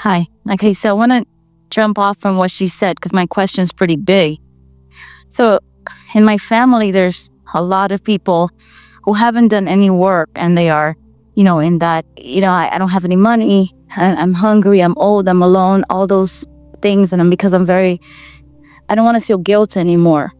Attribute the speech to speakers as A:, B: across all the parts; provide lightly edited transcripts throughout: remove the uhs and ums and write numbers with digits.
A: Hi. Okay, so I want to jump off from what she said because my question's pretty big. So in my family, there's a lot of people who haven't done any work, and they are, in that, I don't have any money, I'm hungry, I'm old, I'm alone, all those things. And because I don't want to feel guilt anymore.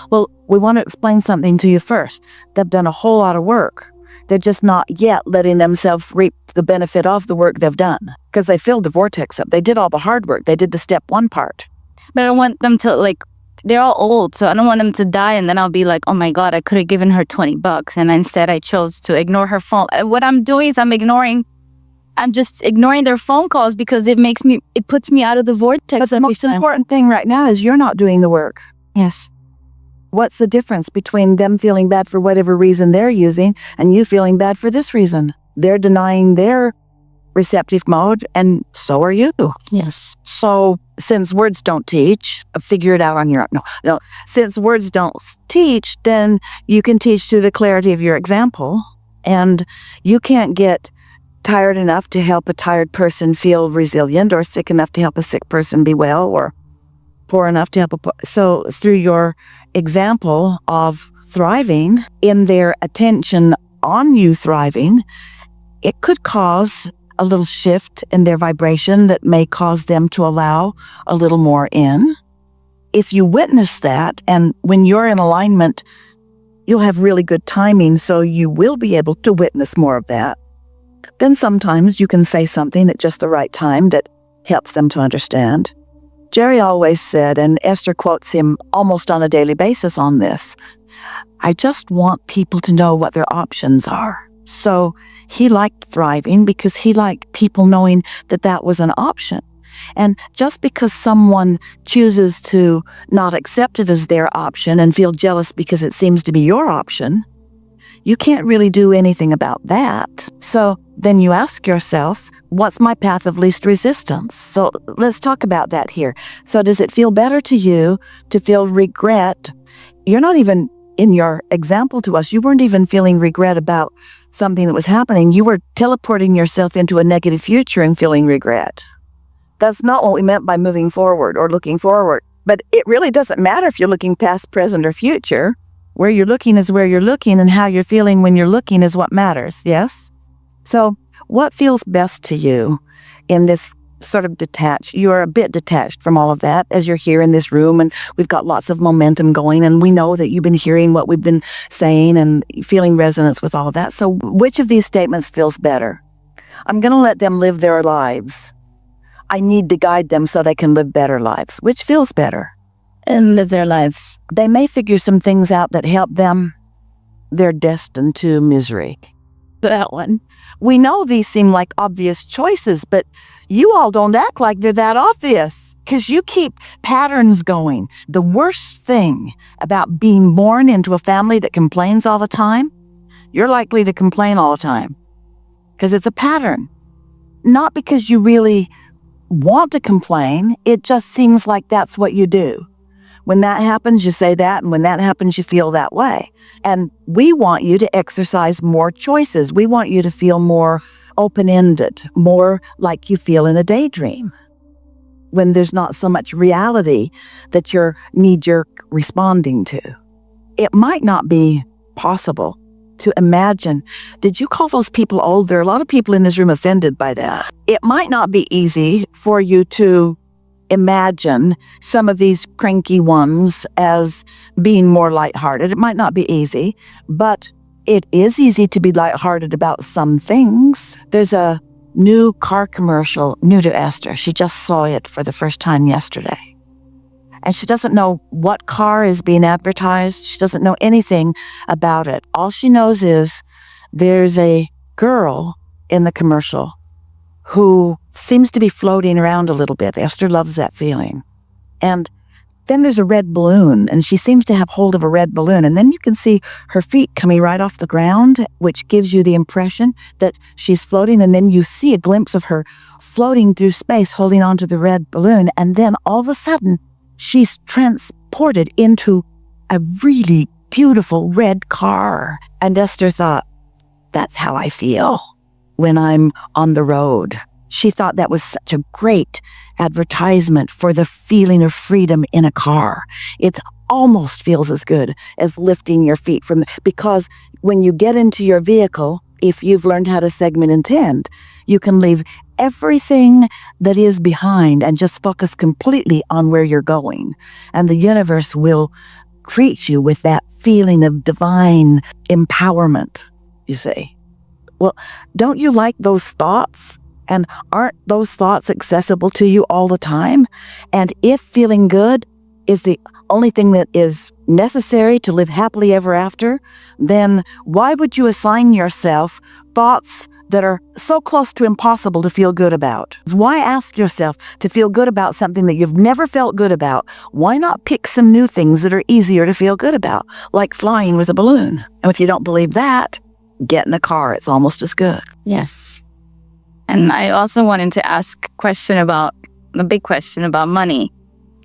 B: Well, we want to explain something to you first. They've done a whole lot of work. They're just not yet letting themselves reap the benefit of the work they've done because they filled the vortex up. They did all the hard work. They did the step one part.
A: But I don't want them to, they're all old, so I don't want them to die, and then I'll be like, oh my God, I could have given her $20, and instead I chose to ignore her phone. What I'm doing is I'm just ignoring their phone calls because it puts me out of the vortex.
B: But the most important thing right now is you're not doing the work.
A: Yes.
B: What's the difference between them feeling bad for whatever reason they're using and you feeling bad for this reason? They're denying their receptive mode, and so are you.
A: Yes.
B: So since words don't teach, figure it out on your own. No. Since words don't teach, then you can teach through the clarity of your example. And you can't get tired enough to help a tired person feel resilient, or sick enough to help a sick person be well, or poor enough to help so through your example of thriving, in their attention on you thriving, it could cause a little shift in their vibration that may cause them to allow a little more in. If you witness that, and when you're in alignment, you'll have really good timing, so you will be able to witness more of that. Then sometimes you can say something at just the right time that helps them to understand. Jerry always said, and Esther quotes him almost on a daily basis on this, I just want people to know what their options are. So he liked thriving because he liked people knowing that that was an option. And just because someone chooses to not accept it as their option and feel jealous because it seems to be your option, you can't really do anything about that. So then you ask yourself, what's my path of least resistance? So let's talk about that here. So does it feel better to you to feel regret? You're not even, in your example to us, you weren't even feeling regret about something that was happening. You were teleporting yourself into a negative future and feeling regret. That's not what we meant by moving forward or looking forward. But it really doesn't matter if you're looking past, present, or future. Where you're looking is where you're looking, and how you're feeling when you're looking is what matters, yes? So what feels best to you in this sort of detached? You are a bit detached from all of that as you're here in this room, and we've got lots of momentum going, and we know that you've been hearing what we've been saying and feeling resonance with all of that. So which of these statements feels better? I'm going to let them live their lives. I need to guide them so they can live better lives. Which feels better?
A: And live their lives.
B: They may figure some things out that help them. They're destined to misery.
A: That one.
B: We know these seem like obvious choices, but you all don't act like they're that obvious because you keep patterns going. The worst thing about being born into a family that complains all the time, you're likely to complain all the time because it's a pattern. Not because you really want to complain, it just seems like that's what you do. When that happens, you say that, and when that happens, you feel that way. And we want you to exercise more choices. We want you to feel more open-ended, more like you feel in a daydream, when there's not so much reality that you're knee-jerk responding to. It might not be possible to imagine. Did you call those people old? There are a lot of people in this room offended by that. It might not be easy for you to imagine some of these cranky ones as being more lighthearted. It might not be easy, but it is easy to be lighthearted about some things. There's a new car commercial, new to Esther. She just saw it for the first time yesterday. And she doesn't know what car is being advertised. She doesn't know anything about it. All she knows is there's a girl in the commercial who seems to be floating around a little bit. Esther loves that feeling. And then there's a red balloon, and she seems to have hold of a red balloon. And then you can see her feet coming right off the ground, which gives you the impression that she's floating. And then you see a glimpse of her floating through space, holding onto the red balloon. And then all of a sudden, she's transported into a really beautiful red car. And Esther thought, that's how I feel when I'm on the road. She thought that was such a great advertisement for the feeling of freedom in a car. It almost feels as good as lifting your feet because when you get into your vehicle, if you've learned how to segment intend, you can leave everything that is behind and just focus completely on where you're going. And the universe will treat you with that feeling of divine empowerment, you see. Well, don't you like those thoughts? And aren't those thoughts accessible to you all the time? And if feeling good is the only thing that is necessary to live happily ever after, then why would you assign yourself thoughts that are so close to impossible to feel good about? Why ask yourself to feel good about something that you've never felt good about? Why not pick some new things that are easier to feel good about, like flying with a balloon? And if you don't believe that, get in a car. It's almost as good.
A: Yes. And I also wanted to ask a big question about money.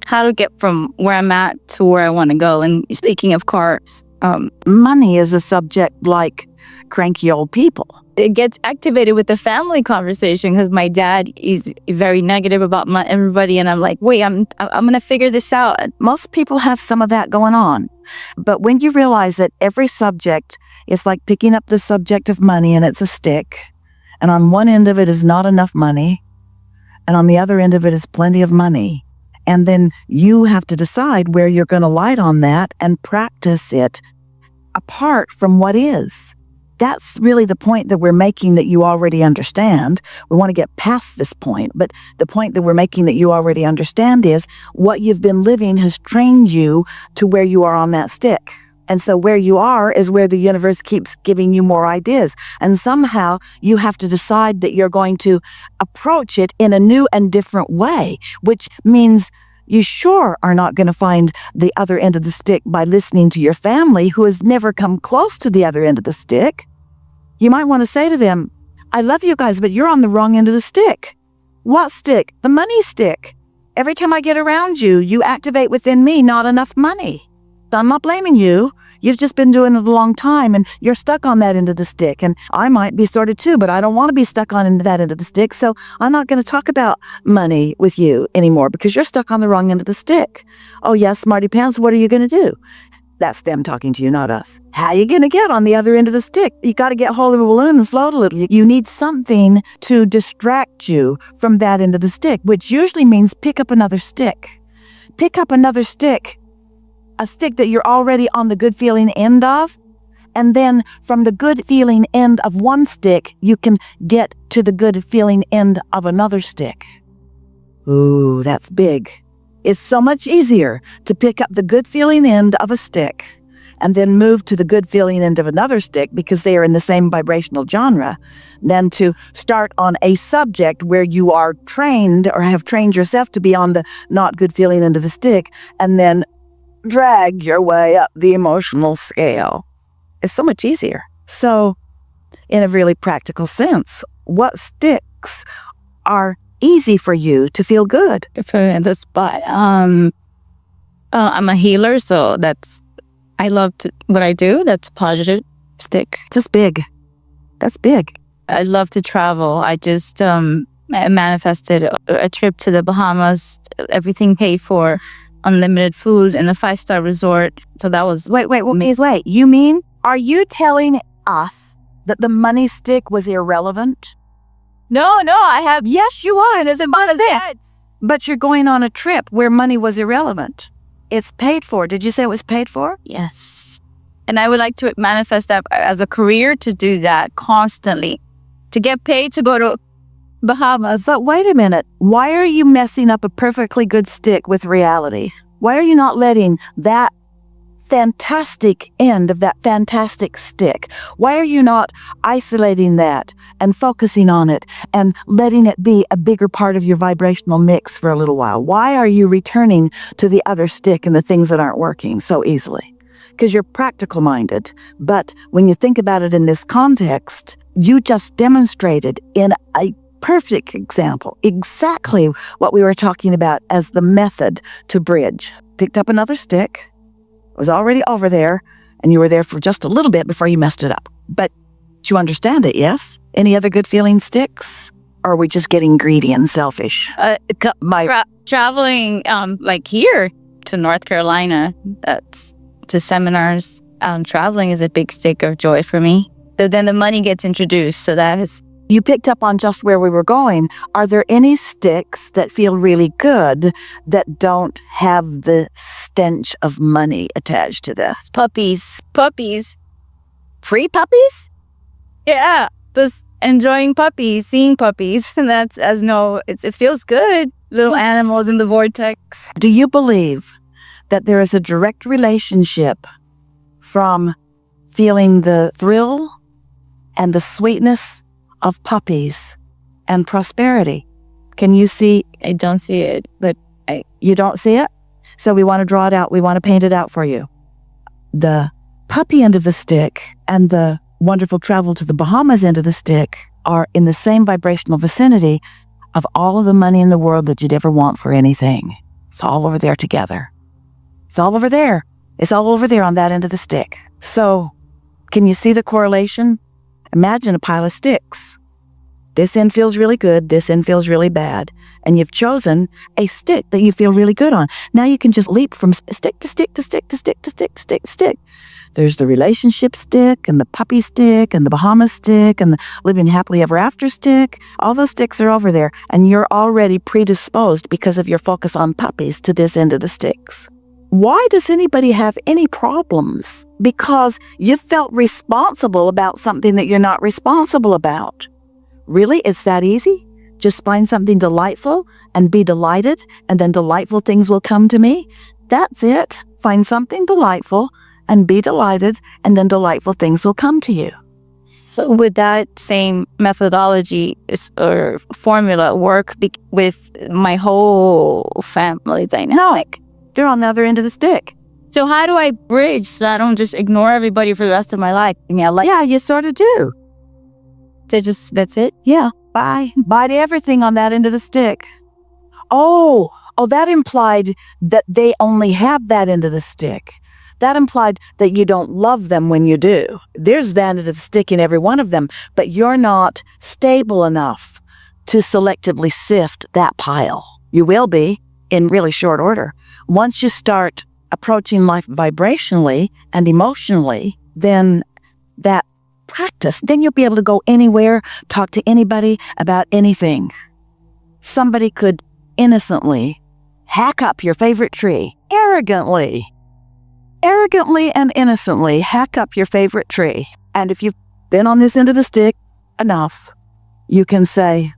A: How to get from where I'm at to where I want to go. And speaking of cars,
B: money is a subject like cranky old people.
A: It gets activated with the family conversation because my dad is very negative about everybody. And I'm like, wait, I'm going to figure this out.
B: Most people have some of that going on. But when you realize that every subject is like picking up the subject of money and it's a stick, and on one end of it is not enough money, and on the other end of it is plenty of money. And then you have to decide where you're going to light on that and practice it apart from what is. That's really the point that we're making that you already understand. We want to get past this point, but the point that we're making that you already understand is what you've been living has trained you to where you are on that stick. And so where you are is where the universe keeps giving you more ideas. And somehow you have to decide that you're going to approach it in a new and different way, which means you sure are not going to find the other end of the stick by listening to your family who has never come close to the other end of the stick. You might want to say to them, I love you guys, but you're on the wrong end of the stick. What stick? The money stick. Every time I get around you, you activate within me not enough money. I'm not blaming you. You've just been doing it a long time and you're stuck on that end of the stick. And I might be sorted too, but I don't want to be stuck on that end of the stick. So I'm not going to talk about money with you anymore because you're stuck on the wrong end of the stick. Oh yes, smarty pants, what are you going to do? That's them talking to you, not us. How are you going to get on the other end of the stick? You got to get hold of a balloon and float a little. You need something to distract you from that end of the stick, which usually means pick up another stick. Pick up another stick. A stick that you're already on the good feeling end of, and then from the good feeling end of one stick, you can get to the good feeling end of another stick. Ooh, that's big. It's so much easier to pick up the good feeling end of a stick and then move to the good feeling end of another stick because they are in the same vibrational genre than to start on a subject where you are trained or have trained yourself to be on the not good feeling end of the stick and then drag your way up the emotional scale. It's so much easier. So, in a really practical sense, what sticks are easy for you to feel good?
A: For the spot, I'm a healer, so I love what I do. That's positive stick.
B: That's big. That's big.
A: I love to travel. I just manifested a trip to the Bahamas, everything paid for. Unlimited food in a 5-star resort. So that was
B: Wait. You mean, are you telling us that the money stick was irrelevant?
A: No, I have.
B: Yes, you are. There's a lot of that. But you're going on a trip where money was irrelevant. It's paid for. Did you say it was paid for?
A: Yes. And I would like to manifest that as a career, to do that constantly, to get paid to go to Bahamas.
B: But wait a minute. Why are you messing up a perfectly good stick with reality? Why are you not letting that fantastic end of that fantastic stick, why are you not isolating that and focusing on it and letting it be a bigger part of your vibrational mix for a little while? Why are you returning to the other stick and the things that aren't working so easily? Because you're practical minded. But when you think about it in this context, you just demonstrated in a perfect example exactly what we were talking about as the method to bridge. Picked up another stick, was already over there, and you were there for just a little bit before you messed it up. But you understand it, yes? Any other good feeling sticks? Or are we just getting greedy and selfish?
A: Traveling, like here to North Carolina, that's to seminars. Traveling is a big stick of joy for me. So then the money gets introduced. So that is.
B: You picked up on just where we were going. Are there any sticks that feel really good that don't have the stench of money attached to this?
A: Puppies.
B: Free puppies?
A: Yeah. Just enjoying puppies, seeing puppies. And that's it feels good. Little animals in the vortex.
B: Do you believe that there is a direct relationship from feeling the thrill and the sweetness of puppies and prosperity? Can you see?
A: I don't see it, but
B: You don't see it? So we want to draw it out. We want to paint it out for you. The puppy end of the stick and the wonderful travel to the Bahamas end of the stick are in the same vibrational vicinity of all of the money in the world that you'd ever want for anything. It's all over there together. It's all over there. It's all over there on that end of the stick. So, can you see the correlation? Imagine a pile of sticks. This end feels really good, this end feels really bad, and you've chosen a stick that you feel really good on. Now you can just leap from stick to stick to stick to stick to stick to stick to stick. There's the relationship stick, and the puppy stick, and the Bahamas stick, and the living happily ever after stick. All those sticks are over there, and you're already predisposed because of your focus on puppies to this end of the sticks. Why does anybody have any problems? Because you felt responsible about something that you're not responsible about. Really? It's that easy? Just find something delightful and be delighted, and then delightful things will come to me? That's it. Find something delightful and be delighted, and then delightful things will come to you.
A: So would that same methodology or formula work with my whole family dynamic?
B: They're on the other end of the stick.
A: So how do I bridge so I don't just ignore everybody for the rest of my life?
B: Yeah, you sort of do.
A: That's it?
B: Yeah. Bye. Bye to everything on that end of the stick. Oh, that implied that they only have that end of the stick. That implied that you don't love them when you do. There's that end of the stick in every one of them, but you're not stable enough to selectively sift that pile. You will be in really short order. Once you start approaching life vibrationally and emotionally, then that practice, then you'll be able to go anywhere, talk to anybody about anything. Somebody could innocently hack up your favorite tree, arrogantly and innocently hack up your favorite tree. And if you've been on this end of the stick enough, you can say,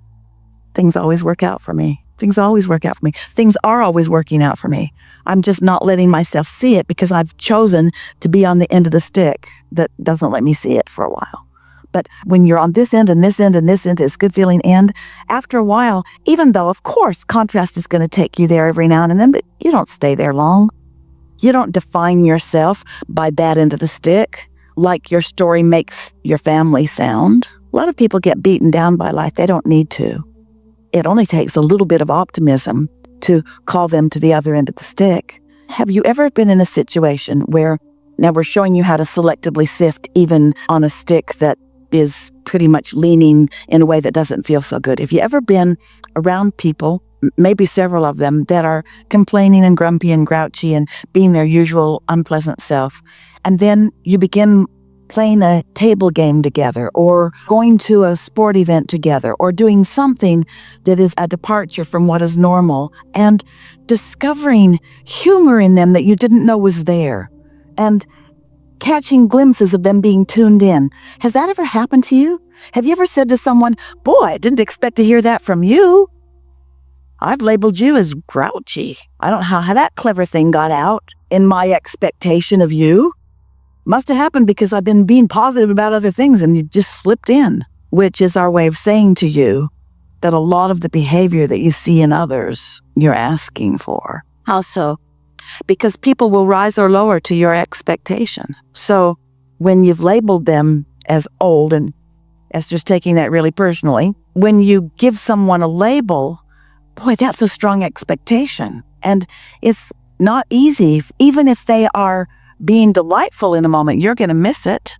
B: things always work out for me. Things always work out for me. Things are always working out for me. I'm just not letting myself see it because I've chosen to be on the end of the stick that doesn't let me see it for a while. But when you're on this end and this end and this end, this good feeling end, after a while, even though, of course, contrast is going to take you there every now and then, but you don't stay there long. You don't define yourself by that end of the stick like your story makes your family sound. A lot of people get beaten down by life. They don't need to. It only takes a little bit of optimism to call them to the other end of the stick. Have you ever been in a situation where, now we're showing you how to selectively sift even on a stick that is pretty much leaning in a way that doesn't feel so good. Have you ever been around people, maybe several of them, that are complaining and grumpy and grouchy and being their usual unpleasant self, and then you begin playing a table game together, or going to a sport event together, or doing something that is a departure from what is normal, and discovering humor in them that you didn't know was there, and catching glimpses of them being tuned in. Has that ever happened to you? Have you ever said to someone, boy, I didn't expect to hear that from you? I've labeled you as grouchy. I don't know how that clever thing got out in my expectation of you. Must have happened because I've been being positive about other things and you just slipped in, which is our way of saying to you that a lot of the behavior that you see in others, you're asking for.
A: How so?
B: Because people will rise or lower to your expectation. So when you've labeled them as old, and Esther's taking that really personally, when you give someone a label, boy, that's a strong expectation. And it's not easy. Even if they are being delightful in a moment, you're going to miss it.